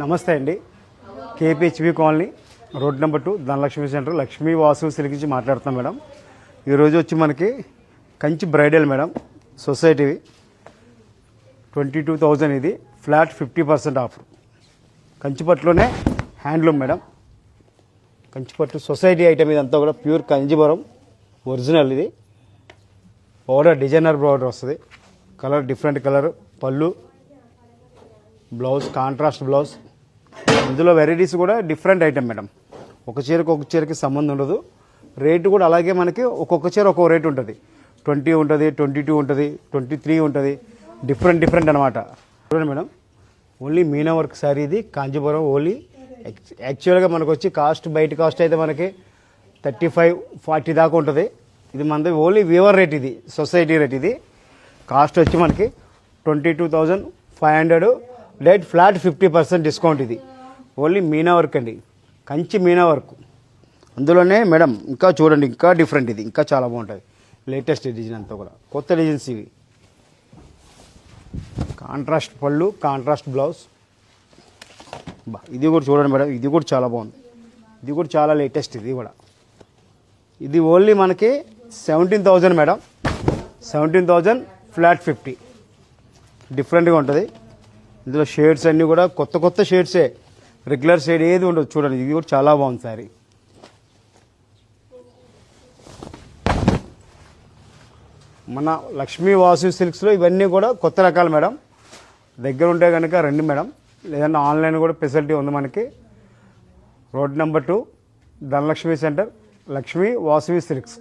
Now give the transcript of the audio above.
నమస్తే అండి. KPHB colony road number 2 Dhanalakshmi centre Lakshmi Vasu silk నుంచి మాట్లాడుతున్నాం మేడం. ఈరోజు వచ్చి మనకి కంచి బ్రైడల్ మేడం సొసైటీ 22,000 ఇది ఫ్లాట్ 50% ఆఫర్. కంచిపట్టులోనే హ్యాండ్లూమ్ మేడం. కంచిపట్టు సొసైటీ ఐటమ్ ఇదంతా కూడా ప్యూర్ కంజీవరం ఒరిజినల్. ఇది బోర్డర్ డిజైనర్ బోర్డర్ వస్తుంది. కలర్ డిఫరెంట్ కలర్, పళ్ళు, బ్లౌజ్ కాంట్రాస్ట్ బ్లౌజ్. ఇందులో వెరైటీస్ కూడా డిఫరెంట్ ఐటమ్ మేడం. ఒక చీరకి సంబంధం ఉండదు. రేటు కూడా అలాగే మనకి ఒక్కొక్క చీర ఒక్కొక్క రేటు ఉంటుంది. 20 ఉంటుంది, 22 ఉంటుంది, 23 ఉంటుంది. డిఫరెంట్ అనమాట. చూడండి madam, only Meena work sari ఇది కాంచీపురం. ఓన్లీ యాక్చువల్గా మనకు వచ్చి బయట కాస్ట్ అయితే మనకి 35-40 దాకా ఉంటుంది. ఇది మనది ఓన్లీ వీవర్ రేట్, ఇది సొసైటీ రేట్. ఇది కాస్ట్ వచ్చి మనకి 22,500 డైట్ ఫ్లాట్ 50% డిస్కౌంట్. ఇది ఓన్లీ మీనా వర్క్ అండి, కంచి మీనా వర్క్. అందులోనే మేడం ఇంకా చూడండి, ఇంకా డిఫరెంట్. ఇది ఇంకా చాలా బాగుంటుంది. లేటెస్ట్ డిజైన్ అంతా కూడా కొత్త డిజైన్స్ ఇవి. కాంట్రాస్ట్ పళ్ళు, కాంట్రాస్ట్ బ్లౌజ్. ఇది కూడా చూడండి మేడం, ఇది కూడా చాలా బాగుంది. ఇది కూడా చాలా లేటెస్ట్. ఇది కూడా ఇది ఓన్లీ మనకి 17,000 మేడం. 17,000 ఫ్లాట్ 50. డిఫరెంట్గా ఉంటుంది. ఇందులో షేడ్స్ అన్నీ కూడా కొత్త షేడ్సే, రెగ్యులర్ షేడ్ ఏది ఉండదు. చూడండి, ఇది కూడా చాలా బాగుంది సారీ. మన లక్ష్మీ వాసు సిల్క్స్లో ఇవన్నీ కూడా కొత్త రకాలు మేడం. దగ్గర ఉంటే కనుక రండి మేడం. లేదంటే ఆన్లైన్ కూడా ఫెసిలిటీ ఉంది మనకి. Road number 2 Dhanalakshmi centre Lakshmi Vasu silks.